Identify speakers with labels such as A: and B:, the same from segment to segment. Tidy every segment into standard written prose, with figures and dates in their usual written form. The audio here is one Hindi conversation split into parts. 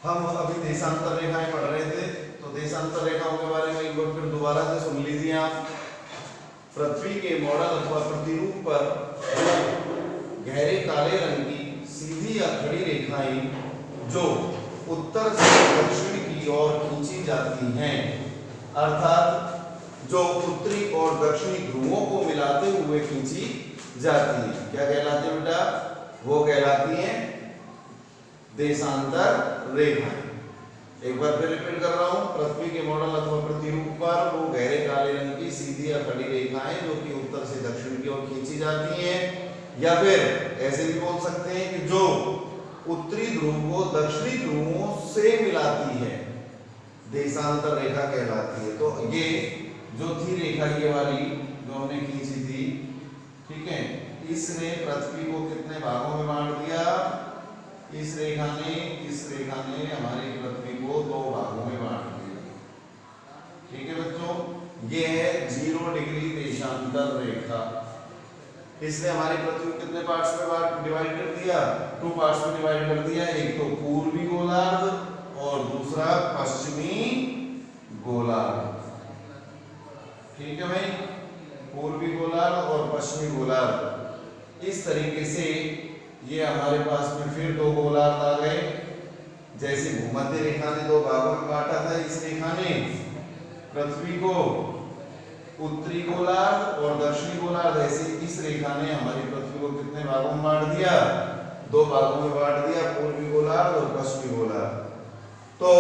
A: हम अभी देशांतर रेखाएं पढ़ रहे थे, तो देशांतर रेखाओं के बारे में एक बार फिर दोबारा से सुन लीजिए आप। पृथ्वी के मॉडल अथवा प्रतिरूप पर गहरे काले रंग की सीधी या खड़ी रेखाएं जो उत्तर से दक्षिण की ओर खींची जाती हैं, अर्थात जो उत्तरी और दक्षिणी ध्रुवों को मिलाते हुए खींची जाती है, क्या कहलाती है बेटा? वो कहलाती हैं देशांतर रेखाएं। एक बार फिर रिपीट कर रहा हूं, पृथ्वी के मॉडल अथवा प्रतिरूप पर वो गहरे काले रंग की सीधी या खड़ी रेखाएं जो कि उत्तर से दक्षिण की ओर खींची जाती हैं, या फिर ऐसे भी बोल सकते हैं कि जो उत्तरी ध्रुव को दक्षिणी ध्रुवों से मिलाती है, देशांतर रेखा कहलाती है। तो ये जो थी रेखा, ये वाली जो हमने खींची थी, ठीक है, इसने पृथ्वी को कितने भागों में बांट दिया? इस रेखा ने हमारी पृथ्वी को 2 भागों में बांट दिया। ठीक है बच्चों, ये है 0 डिग्री देशांतर रेखा। इसने हमारी पृथ्वी को कितने पार्ट्स में डिवाइड कर दिया? 2 पार्ट्स में डिवाइड कर दिया। एक तो पूर्वी गोलार्ध और दूसरा पश्चिमी गोलार्ध। ठीक है भाई, पूर्वी गोलार्ध और पश्चिमी गोलार्ध। इस तरीके से ये हमारे पास में फिर 2 गोलार्ध आ गए। जैसे भूमध्य रेखा ने 2 भागों में बांटा था, इस रेखा ने पृथ्वी को उत्तरी गोलार्ध और दक्षिणी गोलार्ध, ऐसे इस रेखा ने हमारी पृथ्वी को कितने भागों में बांट दिया? 2 भागों में बांट दिया, पूर्वी गोलार्ध और पश्चिमी गोलार्ध। तो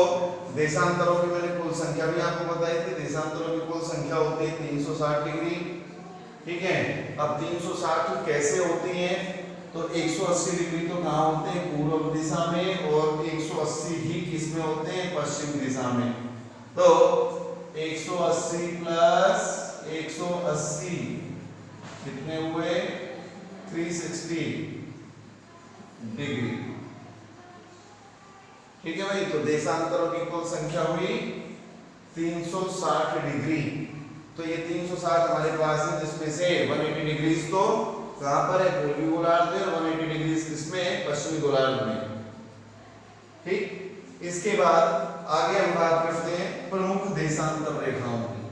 A: देशांतरों की मैंने कुल संख्या भी आपको बताई थी। देशांतरों की कुल संख्या होती है 360 डिग्री। ठीक है, अब 360 कैसे होती है? तो 180 डिग्री तो कहाँ होते हैं? पूर्व दिशा में, और 180 ही किस में होते हैं? पश्चिम दिशा में। तो 180 प्लस 180 कितने हुए? 360 डिग्री। ठीक है भाई, तो देशांतरों की कुल संख्या हुई 360 डिग्री। तो ये 360 हमारे पास है, जिसमें से 180 डिग्रीज तो कहां पर है? पूर्वी गोलार्ध में, और 180 डिग्रीज किसमें? पश्चिमी गोलार्ध में। ठीक, इसके बाद आगे हम बात करते हैं प्रमुख देशांतर रेखाओं की।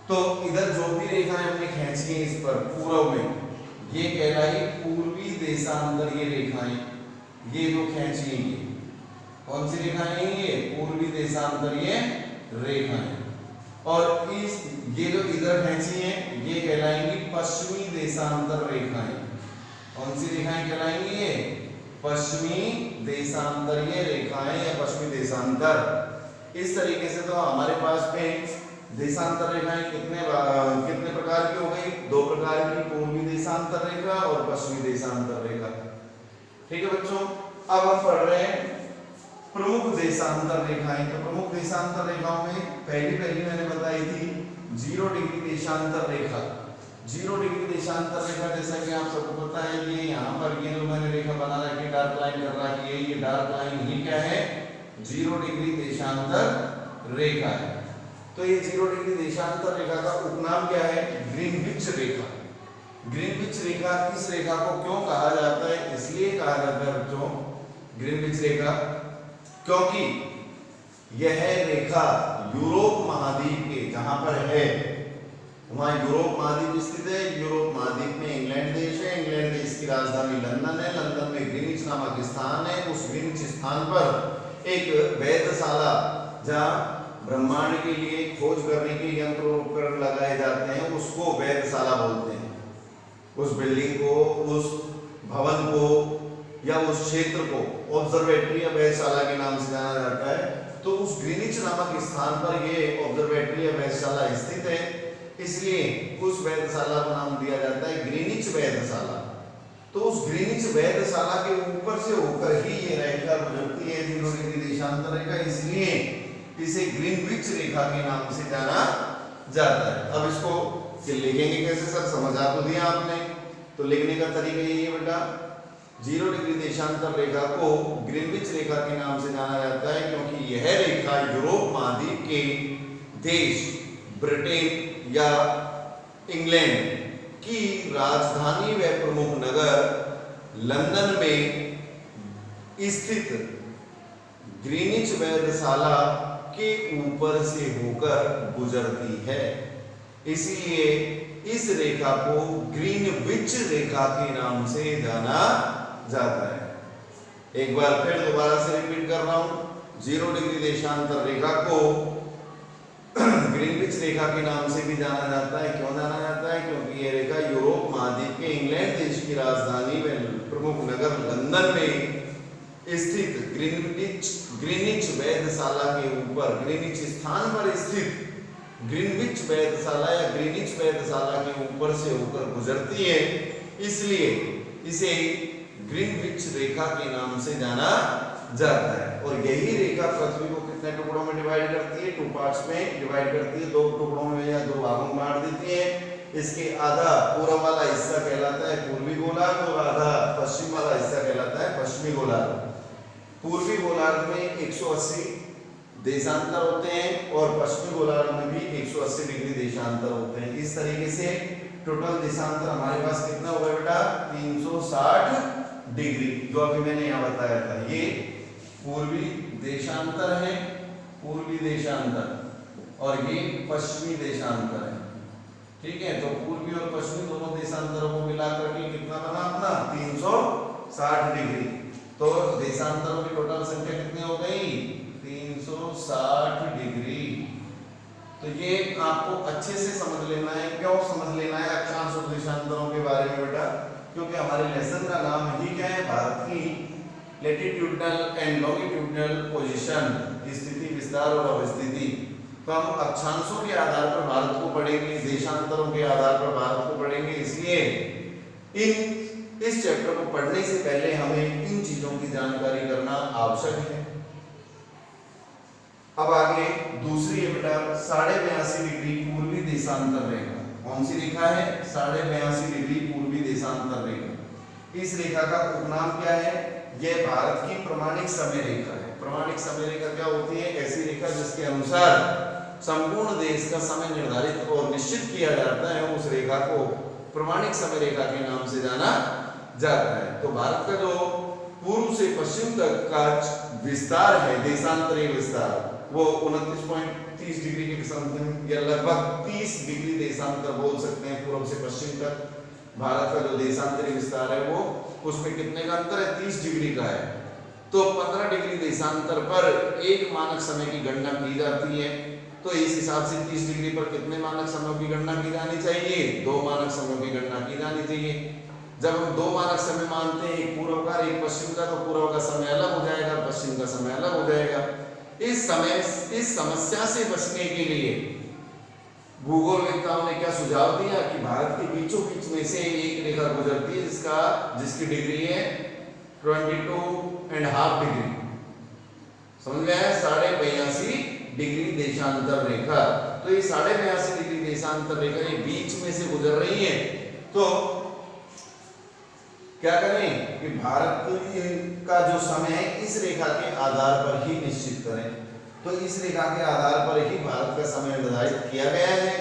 A: तो इधर जो भी रेखाएं हमने खींची है इस पर पूर्व में, ये कहलाई पूर्वी देशांतर। ये रेखाएं, ये जो खींची है, कौन सी रेखाएं? ये पूर्वी देशांतर ये रेखाएं। और इस ये जो इधर खींची है, ये कहलाएंगी पश्चिमी देशांतर रेखाएं। कौन सी रेखाएं कहलाएंगी? ये पश्चिमी देशांतर ये रेखाएं या पश्चिमी देशांतर। इस तरीके से तो हमारे पास में देशांतर रेखाएं कितने प्रकार की हो गई? 2 प्रकार की, पूर्वी देशांतर रेखा और पश्चिमी देशांतर रेखा। ठीक है बच्चों, अब हम पढ़ रहे हैं प्रमुख देशांतर रेखाएं। तो प्रमुख देशांतर रेखाओं में पहली मैंने बताई थी 0 डिग्री देशांतर रेखा। 0 डिग्री देशांतर रेखा, जैसा कि आप सबको पता है, ये यहाँ पर ये जो मैंने रेखा बना रखी, डार्क लाइन कर रखी है, ये डार्क लाइन ही क्या है? 0 डिग्री देशांतर रेखा है। तो ये 0 डिग्री देशांतर रेखा का उपनाम क्या है? ग्रीनविच रेखा। ग्रीनविच रेखा, इस रेखा को क्यों कहा जाता है? इसलिए कहा जाता है बच्चों ग्रीनविच रेखा, क्योंकि यह रेखा यूरोप महाद्वीप के जहां पर है, वहां यूरोप महाद्वीप स्थित है। यूरोप महाद्वीप में इंग्लैंड देश है, इंग्लैंड देश की राजधानी लंदन है, लंदन में ग्रीनिच नामक स्थान है। उस ग्रीनिच स्थान पर एक वेधशाला, जहां ब्रह्मांड के लिए खोज करने के यंत्र और उपकरण लगाए जाते हैं, उसको वेधशाला बोलते हैं। उस बिल्डिंग को, उस भवन को या उस क्षेत्र को ऑब्जर्वेटरी या वेधशाला के नाम से जाना जाता है। तो उस ग्रीनिच नामक स्थान पर ये ऑब्जर्वेटरी या वेधशाला स्थित है, इसलिए उस वेधशाला का नाम दिया जाता है ग्रीनिच वेधशाला। तो उस ग्रीनिच वेधशाला के ऊपर से होकर ही ये रेखा गुजरती है, 0 डिग्री देशांतर रेखा, इसलिए इसे ग्रीनविच रेखा के नाम से जाना जाता है। अब इसको लिखेंगे कैसे सर? समझा तो दिया आपने, तो लिखने का तरीका यही है बेटा, 0 डिग्री देशांतर रेखा को ग्रीनविच रेखा के नाम से जाना जाता है, क्योंकि यह रेखा यूरोप महाद्वीप के देश ब्रिटेन या इंग्लैंड की राजधानी व प्रमुख नगर लंदन में स्थित ग्रीनिच वेधशाला के ऊपर से होकर गुजरती है, इसलिए इस रेखा को ग्रीनविच रेखा के नाम से जाना जाता है। एक बार फिर दोबारा से रिपीट कर रहा हूं, 0 डिग्री देशांतर रेखा को ग्रीनविच रेखा के नाम से भी जाना जाता है। क्यों जाना जाता है? क्योंकि यह रेखा यूरोप महाद्वीप के इंग्लैंड देश की राजधानी में प्रमुख नगर लंदन में स्थित ग्रीनिच वेधशाला के ऊपर, ग्रीनिच स्थान पर स्थित ग्रीनविच वेधशाला या ग्रीनिच वेधशाला के ऊपर से होकर गुजरती है, इसलिए इसे ग्रीनविच रेखा के नाम से जाना जाता है। और यही रेखा पृथ्वी को कितने टुकड़ों में डिवाइड करती है? 2 पार्ट्स में डिवाइड करती है, 2 टुकड़ों में या 2 भागों में बांट देती है। इसके आधा पूर्व वाला हिस्सा कहलाता है पूर्वी गोलार्ध और आधा पश्चिम वाला हिस्सा कहलाता है पश्चिमी गोलार्ध। पूर्वी गोलार्ध में 180 देशांतर होते हैं और पश्चिमी गोलार्ध में भी 180 डिग्री देशांतर होते हैं। इस तरीके से टोटल देशांतर हमारे पास कितना होगा बेटा? 360 डिग्री, जो अभी मैंने यहाँ बताया था। ये पूर्वी देशांतर है, पूर्वी देशांतर, और ये पश्चिमी देशांतर है। ठीक है, तो पूर्वी और पश्चिमी दोनों देशांतरों को मिलाकर के कितना बना अपना? 360 डिग्री। तो देशांतरों की टोटल संख्या कितनी हो गई? 360 डिग्री। तो ये आपको अच्छे से समझ लेना है। क्यों समझ लेना है अक्षांश और देशांतरों के बारे में बेटा? क्योंकि हमारे लेसन का नाम ही क्या है? भारत की लैटिट्यूडनल एंड लॉन्गिट्यूडनल पोजीशन, स्थिति, विस्तार और अवस्थिति। तो हम अक्षांशों के आधार पर भारत को पढ़ेंगे, देशांतरों के आधार पर भारत को पढ़ेंगे, इसलिए इस चैप्टर को पढ़ने से पहले हमें इन चीजों की जानकारी करना आवश्यक है। अब आगे दूसरी है बेटा 82.5 डिग्री पूर्वी देशांतर रेखा। कौन सी रेखा है? 82.5 डिग्री पूर्वी देशांतर रेखा। इस रेखा का उपनाम क्या है? यह भारत की प्रमाणिक समय रेखा है। प्रमाणिक समय रेखा क्या होती है? ऐसी रेखा जिसके अनुसार संपूर्ण देश का समय निर्धारित और निश्चित किया जाता है, उस रेखा को प्रमाणिक समय रेखा के नाम से जाना जाता है। तो भारत का जो पूर्व से पश्चिम तक का विस्तार है, देशांतरीय विस्तार, वो 29.30 डिग्री के समथिंग या लगभग 30 डिग्री देशांतर बोल सकते हैं। पूर्व से पश्चिम तक भारत का जो देशांतरीय विस्तार है वो, उसमें कितने का अंतर है? 30 डिग्री का है। तो 15 डिग्री देशांतर पर एक मानक समय की गणना की जाती है। तो इस हिसाब से 30 डिग्री पर कितने मानक समय की गणना की जानी चाहिए? 2 मानक समय की गणना की जानी चाहिए। जब हम 2 मानक समय मानते हैं, एक पूर्व का एक पश्चिम का, तो पूर्व का समय अलग हो जाएगा, पश्चिम का समय अलग हो जाएगा। इस समस्या से बचने के लिए भूगोलवेत्ताओं ने क्या सुझाव दिया कि भारत के बीचों बीच में से एक रेखा गुजरती है जिसकी डिग्री है 22.5 डिग्री। समझ में आया? 82.5 डिग्री देशांतर रेखा। तो ये 82.5 डिग्री देशांतर रेखा ये बीच में से गुजर रही है। तो क्या करें कि भारत का जो समय है इस रेखा के आधार पर ही निश्चित करें। तो इस रेखा के आधार पर ही भारत का समय निर्धारित किया गया है,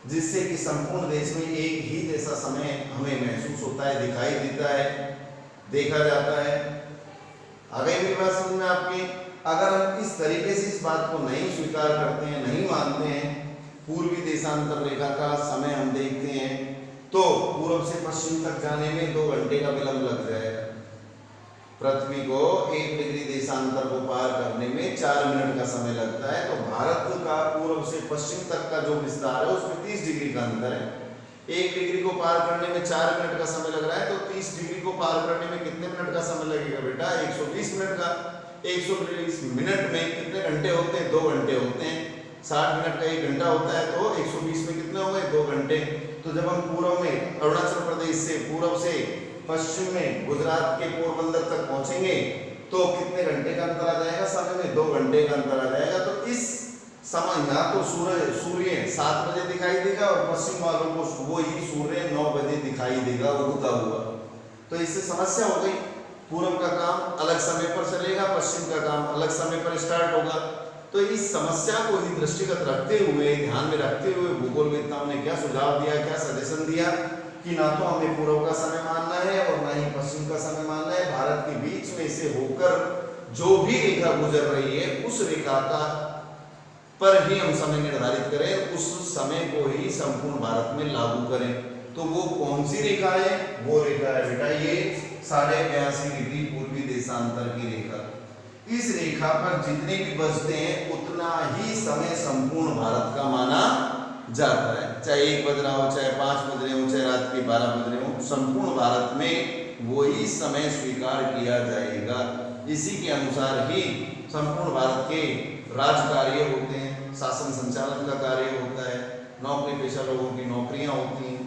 A: जिससे कि संपूर्ण देश में एक ही जैसा समय हमें महसूस होता है, दिखाई देता है, देखा जाता है। आ गई मेरी बात समझ में आपकी? अगर हम इस तरीके से इस बात को नहीं स्वीकार करते हैं, नहीं मानते हैं, पूर्वी देशांतर रेखा का समय हम देखते हैं तो पूर्व से पश्चिम तक जाने में 2 घंटे का विलंब लग जाएगा। पृथ्वी को 1 डिग्री देशांतर को पार करने में 4 मिनट का समय लगता है। तो भारत का पूर्व से पश्चिम तक का जो विस्तार है उसमें 30 डिग्री का अंतर है। 1 डिग्री को पार करने में 4 मिनट का समय लग रहा है, तो 30 डिग्री को पार करने में कितने मिनट का समय लगेगा बेटा? 120 मिनट का। 120 मिनट में कितने घंटे होते हैं? 2 घंटे होते हैं। 60 मिनट का 1 घंटा होता है, तो 120 में कितने हो गए? 2 घंटे। तो जब हम पूर्व में अरुणाचल प्रदेश से पूर्व से पश्चिम में गुजरात के पोरबंदर तक पहुंचेंगे तो कितने घंटे का अंतर आ जाएगा? समय में 2 घंटे का अंतर आ जाएगा। तो इस समय ना तो सूर्य 7 बजे दिखाई देगा और पश्चिम वालों को वही सूर्य 9 बजे दिखाई देगा उगता हुआ। तो इससे समस्या हो गई। पूर्व का काम अलग समय पर चलेगा, पश्चिम का काम अलग समय पर स्टार्ट होगा। तो इस समस्या को ही दृष्टिगत रखते हुए, ध्यान में रखते हुए भूगोलवेत्ताओं ने क्या सुझाव दिया, क्या सजेशन दिया कि ना तो हमें पूर्व का समय मानना है और ना ही पश्चिम का समय मानना है। भारत के बीच में से होकर जो भी रेखा गुजर रही है उस रेखा का पर ही हम समय निर्धारित करें, उस समय को ही संपूर्ण भारत में लागू करें। तो वो कौन सी रेखा है? वो रेखा है बेटा ये 82.5 डिग्री पूर्वी देशांतर की रेखा। इस रेखा पर जितने भी बजते हैं उतना ही समय संपूर्ण भारत का माना जाता है। चाहे 1 बज रहा हो, चाहे 5 बज रहे हो, चाहे रात के 12 बज रहे हो, संपूर्ण भारत में वही समय स्वीकार किया जाएगा। इसी के अनुसार ही संपूर्ण भारत के राज कार्य होते हैं, शासन संचालन का कार्य होता है, नौकरी पेशा लोगों की नौकरियां होती हैं।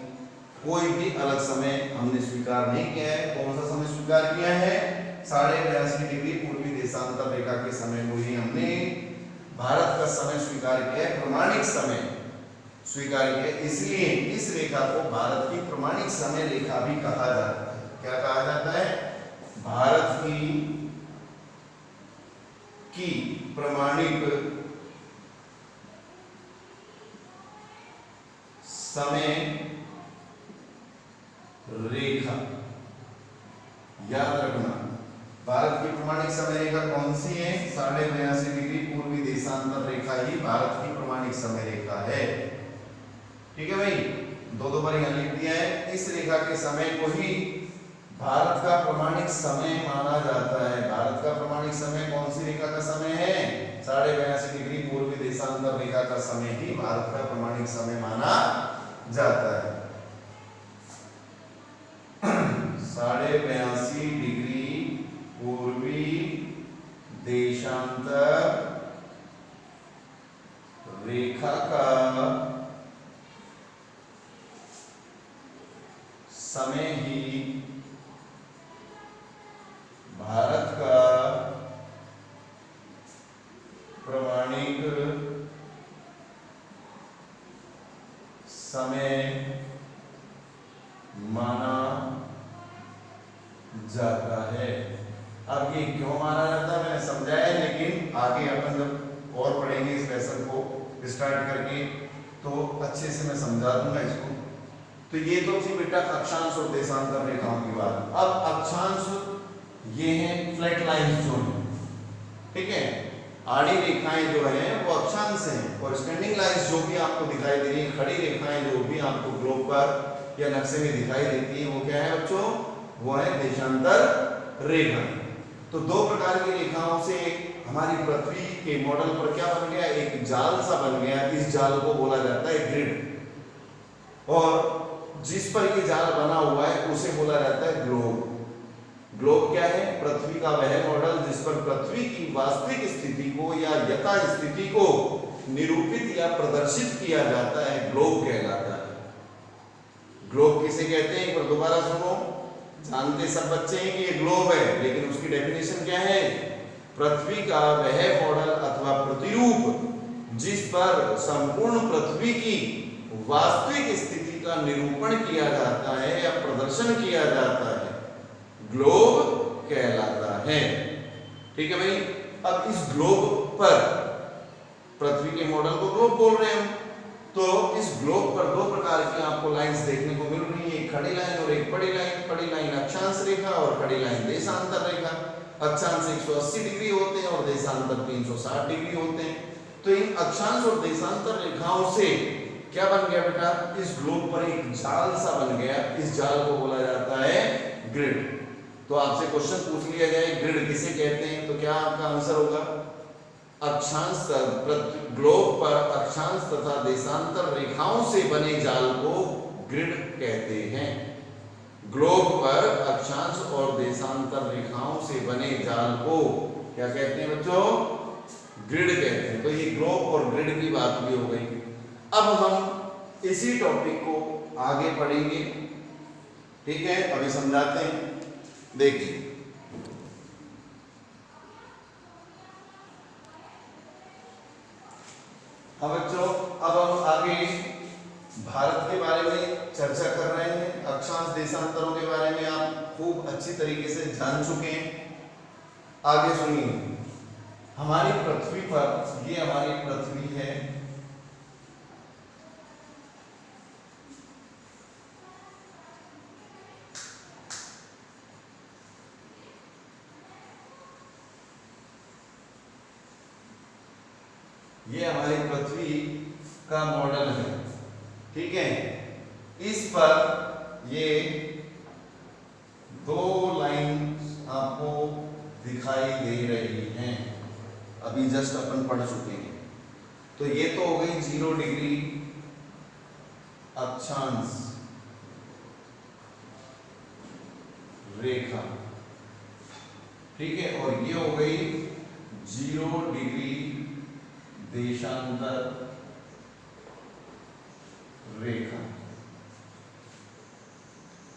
A: कोई भी अलग समय हमने स्वीकार नहीं किया है। कौन सा समय स्वीकार किया है? 82.5 डिग्री पूर्वी देशांतर रेखा के समय को ही हमने भारत का समय स्वीकार किया है, प्रमाणिक समय स्वीकार किया। इसलिए इस रेखा को भारत की प्रमाणिक समय रेखा भी कहा जाता है। क्या कहा जाता है? भारत की प्रमाणिक समय रेखा। याद रखना, भारत की प्रमाणिक समय रेखा कौन सी है? 82.5 डिग्री पूर्वी देशांतर रेखा ही भारत की प्रमाणिक समय रेखा है। ठीक है भाई, दो बार यहां लिख दिया है। इस रेखा के समय को ही भारत का प्रमाणिक समय माना जाता है। भारत का प्रमाणिक समय कौन सी रेखा का समय है? 82.5 डिग्री पूर्वी देशांतर रेखा का समय ही भारत का प्रमाणिक समय माना जाता है। 82.5 डिग्री पूर्वी देशांतर रेखा का समय ही भारत का प्रमाणिक समय माना जाता है। अब ये क्यों माना जाता है मैंने समझाया, लेकिन आगे अपन जब और पढ़ेंगे इस लेसन को स्टार्ट करके तो अच्छे से मैं समझा दूंगा इसको। तो ये तो थी बेटा अक्षांश और देशांतर रेखाओं की बात। अब अक्षांश ये हैं फ्लैट लाइंस जो हैं, ठीक है, आड़ी रेखाएं जो हैं वो अक्षांश हैं, और स्टैंडिंग लाइंस जो भी आपको दिखाई दे रही है, खड़ी रेखाएं जो भी आपको ग्लोब पर या नक्शे में दिखाई देती है, वो क्या है बच्चों? वो है देशांतर रेखाएं। तो दो प्रकार की रेखाओं से हमारी पृथ्वी के मॉडल पर क्या बन गया? एक जाल सा बन गया। इस जाल को बोला जाता है ग्रिड, और जिस पर ये जाल बना हुआ है उसे बोला जाता है ग्लोब। ग्लोब क्या है? पृथ्वी का वह मॉडल जिस पर पृथ्वी की वास्तविक स्थिति को या यथा स्थिति को निरूपित या प्रदर्शित किया जाता है, ग्लोब कहलाता है। ग्लोब किसे कहते हैं? एक बार दोबारा सुनो, जानते सब बच्चे हैं कि ये ग्लोब है, लेकिन उसकी डेफिनेशन क्या है? पृथ्वी का वह मॉडल अथवा प्रतिरूप जिस पर संपूर्ण पृथ्वी की वास्तविक स्थिति का निरूपण किया जाता है या प्रदर्शन किया जाता है, ग्लोब कहलाता है। ठीक है भाई। अब इस ग्लोब पर, पृथ्वी के मॉडल को ग्लोब बोल रहे हैं हम, तो इस ग्लोब पर दो प्रकार की आपको लाइंस देखने को मिल रही है, एक खड़ी लाइन और एक पड़ी लाइन। पड़ी लाइन अक्षांश रेखा और खड़ी लाइन देशांतर रेखा। अक्षांश 180 डिग्री होते हैं और देशांतर 360 डिग्री होते हैं। तो इन अक्षांश और देशांतर रेखाओं से क्या बन गया बेटा? इस ग्लोब पर एक जाल सा बन गया। इस जाल को बोला जाता है ग्रिड। तो आपसे क्वेश्चन पूछ लिया जाए ग्रिड किसे कहते हैं, तो क्या आपका आंसर होगा? अक्षांश, ग्लोब पर अक्षांश तथा देशांतर रेखाओं से बने जाल को ग्रिड कहते हैं। ग्लोब पर अक्षांश और देशांतर रेखाओं से बने जाल को क्या कहते हैं बच्चों? ग्रिड कहते हैं। तो ये ग्लोब और ग्रिड की बात भी हो गई। अब हम इसी टॉपिक को आगे पढ़ेंगे, ठीक है? अभी समझाते हैं, देखिए। हाँ बच्चों, अब हम आगे भारत के बारे में चर्चा कर रहे हैं। अक्षांश देशांतरों के बारे में आप खूब अच्छी तरीके से जान चुके हैं। आगे सुनिए, हमारी पृथ्वी पर, ये हमारी पृथ्वी है, ये हमारी पृथ्वी का मॉडल है, ठीक है। इस पर ये दो लाइन आपको दिखाई दे रही हैं, अभी जस्ट अपन पढ़ चुके हैं। तो ये तो हो गई 0 डिग्री अक्षांश रेखा, ठीक है, और ये हो गई 0 डिग्री देशांतर रेखा।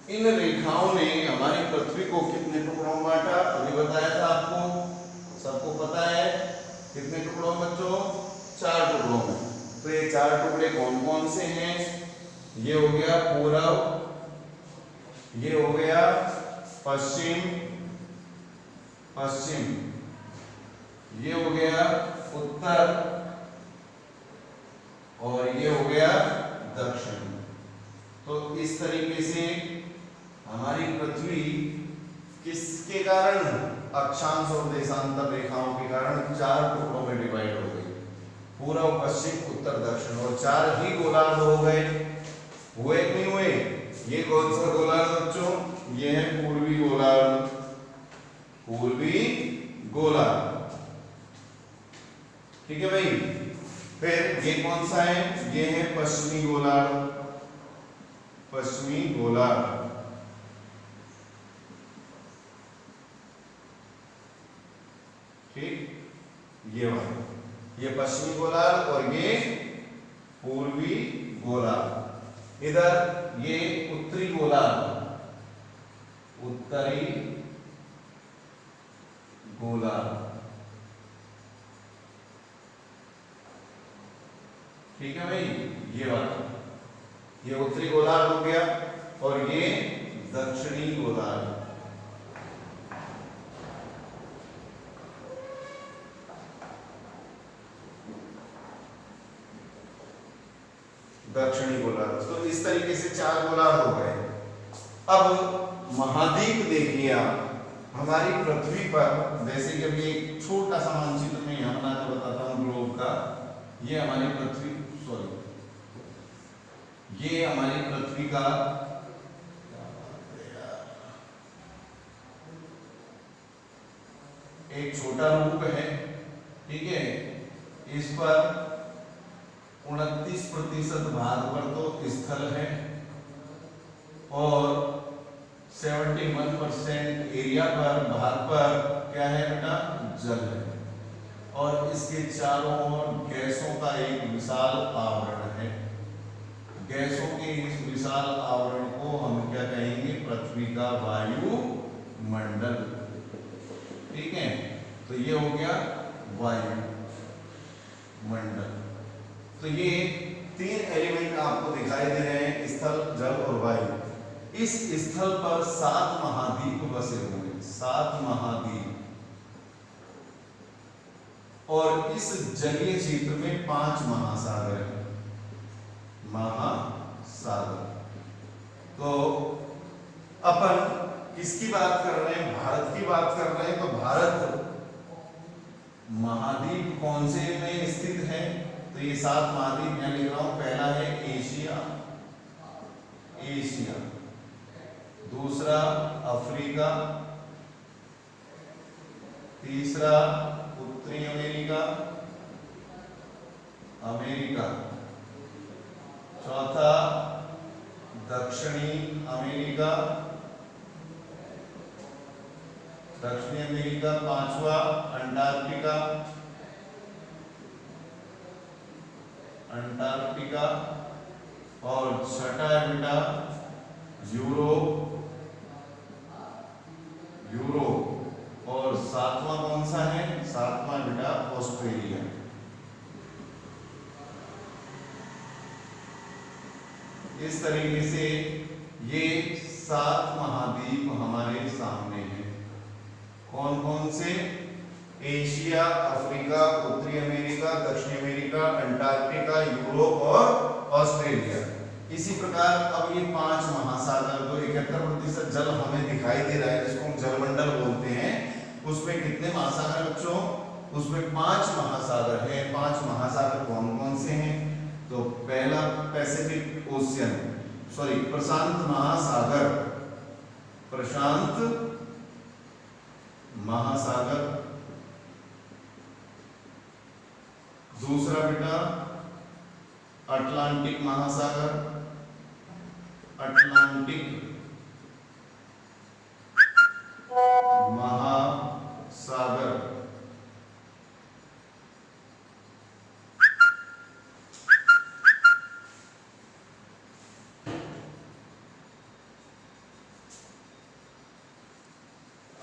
A: इन रेखाओं ने हमारी पृथ्वी को कितने टुकड़ों में बांटा, अभी बताया था आपको, सबको पता है कितने टुकड़ों में बच्चों, 4 टुकड़ों में। तो ये 4 टुकड़े कौन कौन से हैं, ये हो गया पूर्व, ये हो गया पश्चिम, ये हो गया उत्तर, और ये हो गया दक्षिण। तो इस तरीके से हमारी पृथ्वी किसके कारण, अक्षांश और देशांतर रेखाओं के कारण 4 टुकड़ों में डिवाइड हो गई, पूर्व पश्चिम उत्तर दक्षिण, और 4 ही गोलार्ध हो गए, हुए कि नहीं हुए। ये कौन सा गोलार्ध बच्चों, ये है पूर्वी गोलार्ध, ठीक है भाई। फिर ये कौन सा है, ये है पश्चिमी गोलार्ध, ठीक, ये वाला, ये पश्चिमी गोलार्ध और ये पूर्वी गोलार्ध। इधर ये उत्तरी गोलार्ध, ठीक है भाई, ये वाला, ये उत्तरी गोलार्ध हो गया, और ये दक्षिणी गोलार्ध, तो इस तरीके से 4 गोलार्ध हो गए। अब महाद्वीप देखिए आप, हमारी पृथ्वी पर, जैसे कि अभी एक छोटा सा मानचित्र में यहाँ बना के बताता हूँ ग्लोब का, ये हमारी पृथ्वी, ये हमारी पृथ्वी का एक छोटा रूप है, ठीक है। इस पर 29% भाग पर तो स्थल है, और 71% एरिया पर, भाग पर क्या है बेटा, जल है, और इसके चारों ओर गैसों का एक विशाल आवरण है। गैसों के इस विशाल आवरण को हम क्या कहेंगे, पृथ्वी का वायुमंडल, ठीक है। तो ये हो गया वायुमंडल। तो ये 3 एलिमेंट आपको दिखाई दे रहे हैं, स्थल, जल और वायु। इस स्थल पर 7 महाद्वीप बसे हुए हैं, 7 महाद्वीप, और इस जलीय क्षेत्र में 5 महासागर हैं, तो अपन किसकी बात कर रहे हैं, भारत की बात कर रहे हैं। तो भारत महाद्वीप कौन से में स्थित है, तो ये 7 महाद्वीप मैं लिख रहा हूं। पहला है एशिया, दूसरा अफ्रीका, तीसरा उत्तरी अमेरिका, चौथा दक्षिणी अमेरिका, पांचवा अंटार्कटिका, और छठा बेटा यूरोप, और 7वां कौन सा है, 7वां बेटा ऑस्ट्रेलिया। इस तरीके से ये 7 महाद्वीप हमारे सामने हैं। कौन कौन से, एशिया, अफ्रीका, उत्तरी अमेरिका, दक्षिणी अमेरिका, अंटार्कटिका, यूरोप और ऑस्ट्रेलिया। इसी प्रकार अब ये 5 महासागर, जो 71% जल हमें दिखाई दे रहा है, जिसको हम जलमंडल बोलते हैं, उसमें कितने महासागर बच्चों, उसमें 5 महासागर हैं। 5 महासागर कौन कौन से हैं? तो पहला पैसिफिक ओशियन, सॉरी प्रशांत महासागर, प्रशांत महासागर। दूसरा बेटा अटलांटिक महासागर, अटलांटिक महासागर।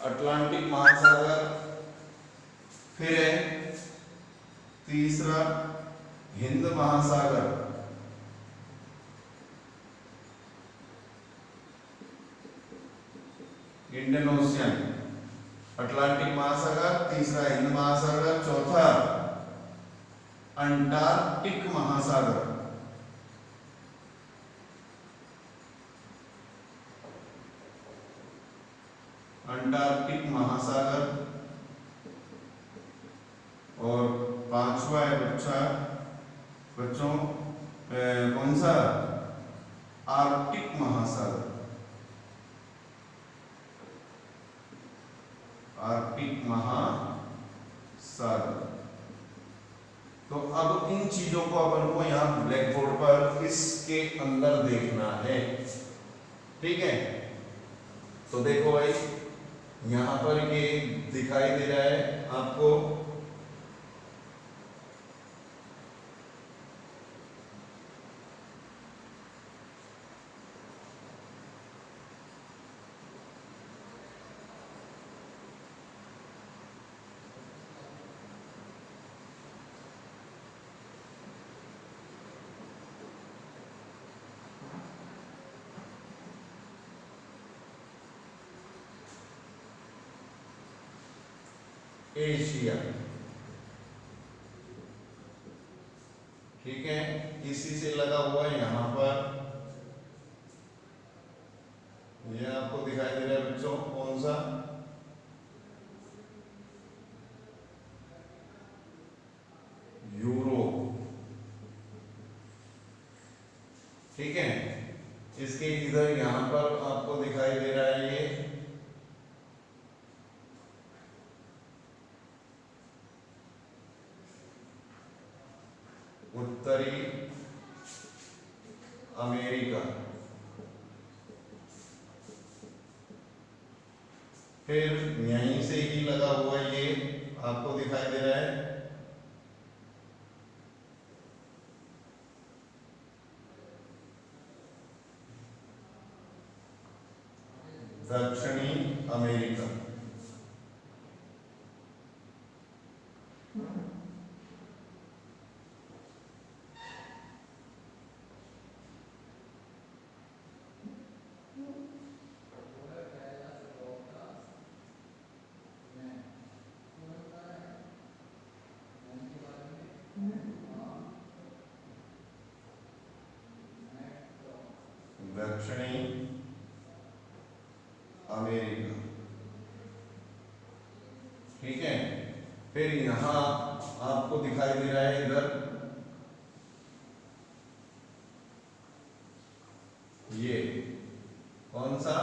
A: अटलांटिक महासागर। फिर है तीसरा हिंद महासागर, इंडियन ओशियन। अटलांटिक महासागर, तीसरा हिंद महासागर, चौथा अंटार्कटिक महासागर। अंटार्कटिक महासागर। और पांचवा है बच्चों कौन सा? आर्कटिक महासागर, आर्कटिक महासागर। तो अब इन चीजों को अपन को यहाँ ब्लैक बोर्ड पर इसके अंदर देखना है, ठीक है। तो देखो भाई यहाँ पर ये दिखाई दे रहा है आपको, एशिया, ठीक है। इसी से लगा हुआ है यहाँ पर, ये आपको दिखाई दे रहा है बच्चों कौन सा? यूरोप, ठीक है। इसके इधर यहाँ पर आपको दिखाई दे रहा है ये उत्तरी अमेरिका। फिर यहीं से ही लगा हुआ ये आपको दिखाई दे रहा है दक्षिणी अमेरिका। दक्षिणी अमेरिका, ठीक है। फिर यहां आपको दिखाई दे रहा है इधर ये कौन सा?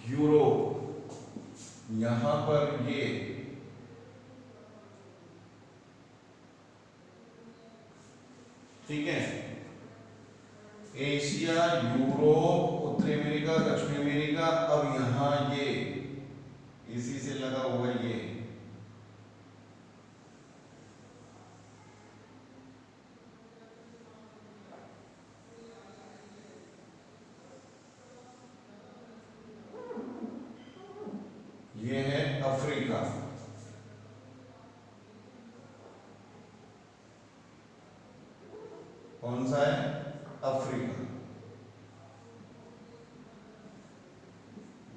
A: यूरोप। यहां पर ये ठीक है, एशिया, यूरोप, उत्तरी अमेरिका, दक्षिणी अमेरिका। अब यहां ये इसी से लगा हुआ ये है अफ्रीका। कौन सा है? अफ्रीका।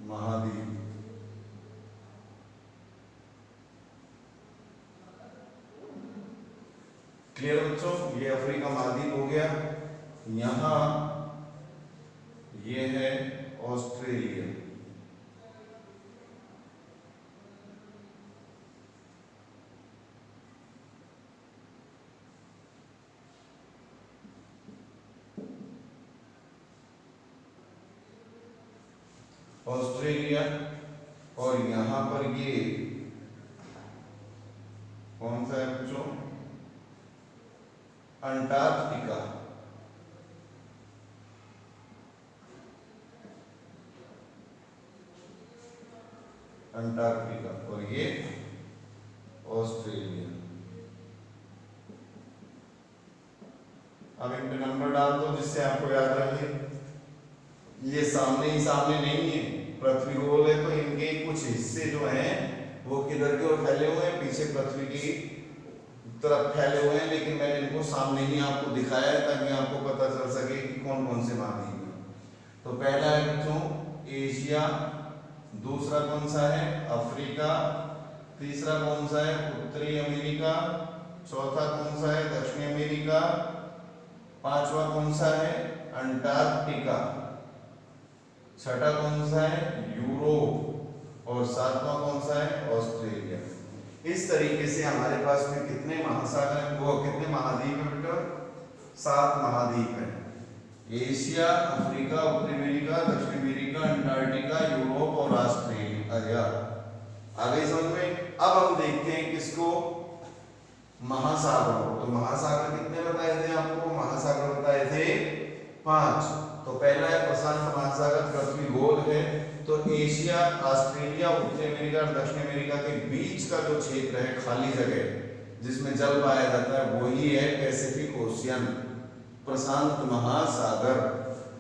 A: महाद्वीप। क्लियर बच्चों, ये अफ्रीका महाद्वीप हो गया। यहां ये है ऑस्ट्रेलिया। ऑस्ट्रेलिया, और यहां पर ये कौन सा है बच्चों, अंटार्कटिका। अंटार्कटिका और ये ऑस्ट्रेलिया। अब इन पे नंबर डाल दो जिससे आपको याद रहे। ये सामने ही सामने नहीं है, पृथ्वी गोल है, तो इनके कुछ हिस्से जो हैं वो किधर की ओर फैले हुए हैं, पीछे पृथ्वी की तरफ फैले हुए हैं, लेकिन मैंने इनको सामने ही आपको दिखाया है ताकि आपको पता चल सके कि कौन कौन से महाद्वीप हैं। तो पहला है बच्चों एशिया, दूसरा कौन सा है अफ्रीका, तीसरा कौन सा है उत्तरी अमेरिका, चौथा कौन सा है दक्षिणी अमेरिका, पांचवा कौन सा है अंटार्कटिका, छठा कौन सा है यूरोप, और सातवां कौन सा है ऑस्ट्रेलिया। इस तरीके से हमारे पास में कितने महासागर हैं, वो कितने महाद्वीप हैं बेटा, 7 महाद्वीप हैं। एशिया, अफ्रीका, उत्तरी अमेरिका, दक्षिण अमेरिका, अंटार्कटिका, यूरोप और ऑस्ट्रेलिया। आगे समझ में। अब हम देखते हैं किसको, महासागरों। तो महासागर कितने बताए थे आपको, महासागर बताए थे 5। तो पहला है प्रशांत महासागर, पृथ्वी गोल है, तो एशिया, ऑस्ट्रेलिया, उत्तरी अमेरिका और दक्षिण अमेरिका के बीच का जो क्षेत्र है, खाली जगह जिसमें जल पाया जाता है, वही है पैसिफिक ओशियन, प्रशांत महासागर।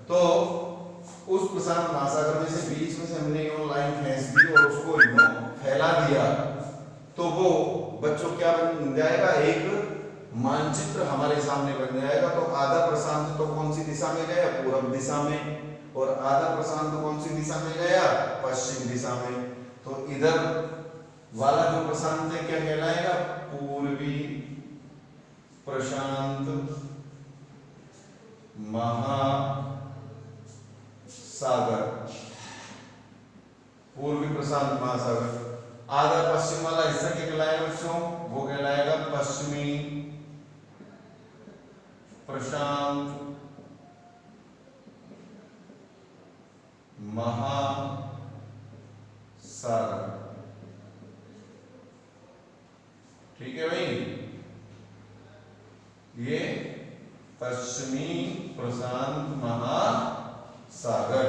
A: तो उस प्रशांत महासागर में से बीच में से हमने यूं लाइन खींच दी और उसको यूं फैला दिया, तो वो बच्चों क्या बन जाएगा, एक मानचित्र हमारे सामने बन जाएगा। तो आधा प्रशांत तो कौन सी दिशा में गया, पूर्व दिशा में, और आधा प्रशांत कौन सी दिशा में गया, पश्चिम दिशा में। तो इधर वाला जो प्रशांत है क्या कहलाएगा, पूर्वी प्रशांत महासागर। पूर्वी प्रशांत महासागर। आधा पश्चिम वाला हिस्सा क्या कहलाएगा बच्चों, वो कहलाएगा पश्चिमी प्रशांत महासागर। ठीक है भाई, ये पश्चिमी प्रशांत महासागर।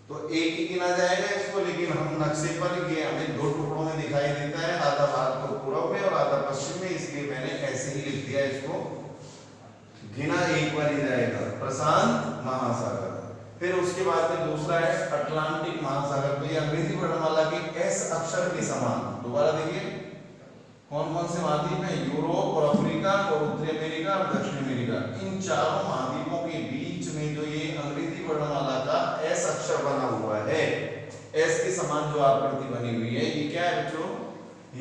A: तो एक ही गिना जाएगा इसको, लेकिन हम नक्शे पर ये हमें 2 टुकड़ों में दिखाई देता है, आधा भाग तो पूर्व में और आधा पश्चिम में, इसलिए मैंने ऐसे ही लिख दिया इसको, गिना एक बार ही जाएगा प्रशांत महासागर। फिर उसके बाद में दूसरा है अटलांटिक महासागर। तो ये अंग्रेजी वर्णमाला के एस अक्षर के समान, दोबारा देखिए कौन कौन से महाद्वीप हैं, यूरोप और अफ्रीका और उत्तरी अमेरिका और दक्षिण अमेरिका। इन चारों महाद्वीपों के बीच में जो ये अंग्रेजी वर्णमाला का एस अक्षर बना हुआ है, एस के समान जो आकृति बनी हुई है, ये क्या है बच्चों,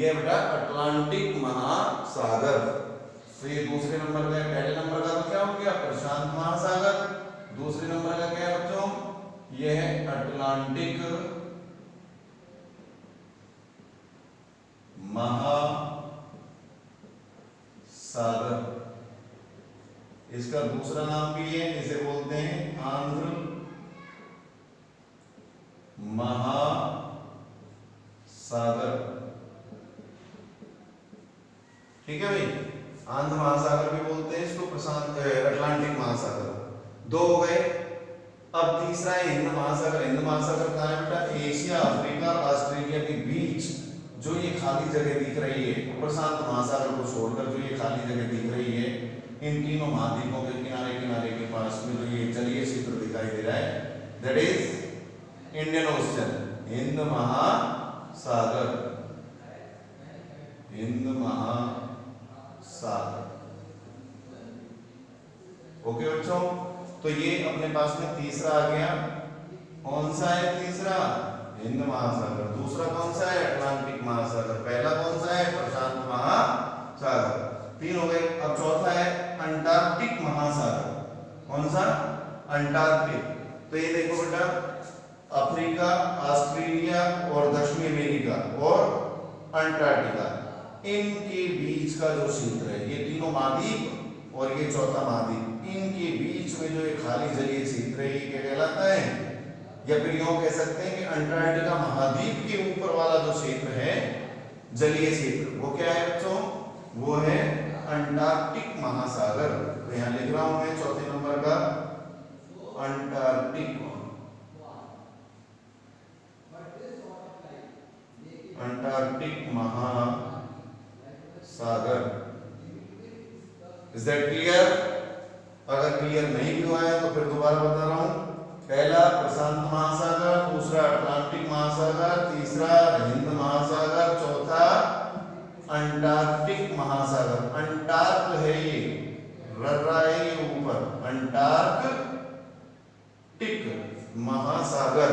A: ये बेटा अटलांटिक महासागर। तो ये दूसरे नंबर पे, पहले नंबर का तो क्या हो गया प्रशांत महासागर, दूसरे नंबर का क्या है बच्चों, ये है अटलांटिक महासागर। इसका दूसरा नाम भी है, इसे बोलते हैं आंध्र महासागर। ठीक है भाई, आंध्र महासागर भी बोलते हैं इसको, प्रशांत अटलांटिक महासागर। 2 हो गए। अब तीसरा है हिंद महासागर। हिंद महासागर कहाँ है बेटा, एशिया, अफ्रीका, ऑस्ट्रेलिया के बीच जो ये खाली जगह दिख रही है, प्रशांत महासागर को छोड़कर जो ये खाली जगह दिख रही है, इन तीनों महाद्वीपों के किनारे किनारे के पास में जो ये जलीय क्षेत्र दिखाई दे रहा है, that is Indian ocean, Hind महासागर। हिंद महासागर। ओके बच्चों, तो ये अपने पास में तीसरा आ गया कौन सा है तीसरा? हिंद महासागर। दूसरा कौन सा है? अटलांटिक महासागर। पहला कौन सा है? प्रशांत महासागर। 3 हो गए। अब चौथा है अंटार्कटिक महासागर। कौन सा? अंटार्कटिक। तो ये देखो बेटा, अफ्रीका, ऑस्ट्रेलिया और दक्षिणी अमेरिका और अंटार्कटिका, इनके बीच का जो क्षेत्र है, ये तीनों महाद्वीप और ये चौथा महाद्वीप, इनके बीच में जो एक खाली जलीय क्षेत्र है, ये क्या कहलाता है? या फिर यूं कह सकते हैं कि अंटार्कटिका महाद्वीप के ऊपर वाला जो क्षेत्र है, जलीय क्षेत्र, वो क्या है बच्चों? वो है अंटार्कटिक महासागर। तो यहां लिख रहा हूं मैं चौथे नंबर का अंटार्कटिक महासागर। Is that clear? अगर क्लियर नहीं भी हुआ है तो फिर दोबारा बता रहा हूं। पहला प्रशांत महासागर, दूसरा अटलांटिक महासागर, तीसरा हिंद महासागर, चौथा अंटार्कटिक महासागर। अंटार्क है ये, रह रहा है ये ऊपर, अंटार्कटिक महासागर।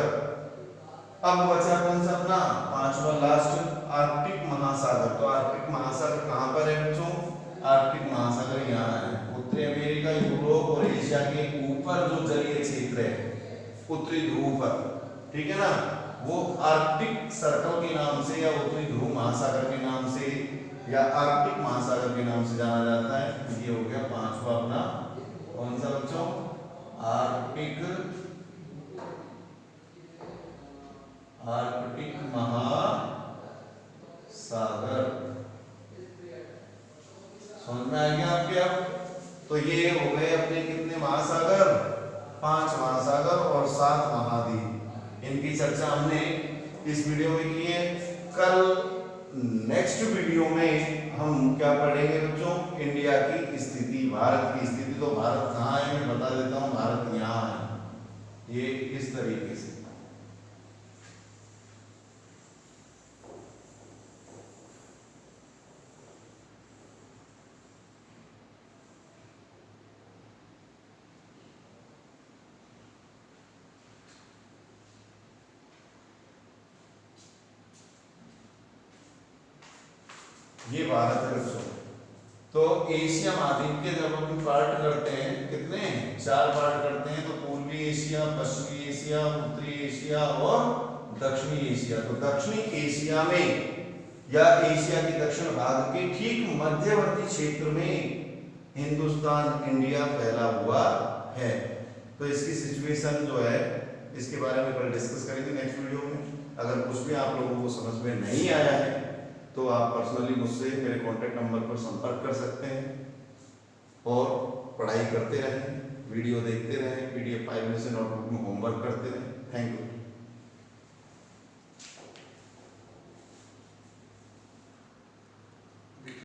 A: अब बचा कौन सा अपना पांचवा लास्ट, आर्कटिक महासागर। तो आर्कटिक महासागर कहां पर है बच्चों? आर्कटिक महासागर यहाँ है, उत्तरी अमेरिका, यूरोप और एशिया के ऊपर जो जलीय क्षेत्र है, उत्तरी ध्रुव पर, ठीक है ना, वो आर्कटिक सर्कल के नाम से या उत्तरी ध्रुव महासागर के नाम से या आर्कटिक महासागर के नाम से जाना जाता है। ये हो गया पांचवा अपना कौन सा बच्चों? आर्कटिक महासागर। समझ में आ गया आपके? अब तो ये हो गए अपने कितने महासागर? 5 महासागर और 7 महाद्वीप। इनकी चर्चा हमने इस वीडियो में की है। कल नेक्स्ट वीडियो में हम क्या पढ़ेंगे बच्चों? इंडिया की स्थिति, भारत की स्थिति। तो भारत कहाँ है मैं बता देता हूँ, भारत यहाँ है, ये इस तरीके से। ये भारत है बच्चों। तो एशिया महाद्वीप के जब हम पार्ट करते हैं, कितने? 4 पार्ट करते हैं। तो पूर्वी एशिया, पश्चिमी एशिया, उत्तरी एशिया और दक्षिणी एशिया। तो दक्षिणी एशिया में या एशिया के दक्षिण भाग के ठीक मध्यवर्ती क्षेत्र में हिंदुस्तान, इंडिया फैला हुआ है। तो इसकी सिचुएशन जो है, इसके बारे में कल डिस्कस करेंगे नेक्स्ट वीडियो में। अगर कुछ भी आप लोगों को समझ में नहीं आया है तो आप पर्सनली मुझसे मेरे कॉन्टैक्ट नंबर पर संपर्क कर सकते हैं और पढ़ाई करते रहें, वीडियो देखते रहें, PDF फाइल में से नोटबुक में होमवर्क करते रहें। Thank you.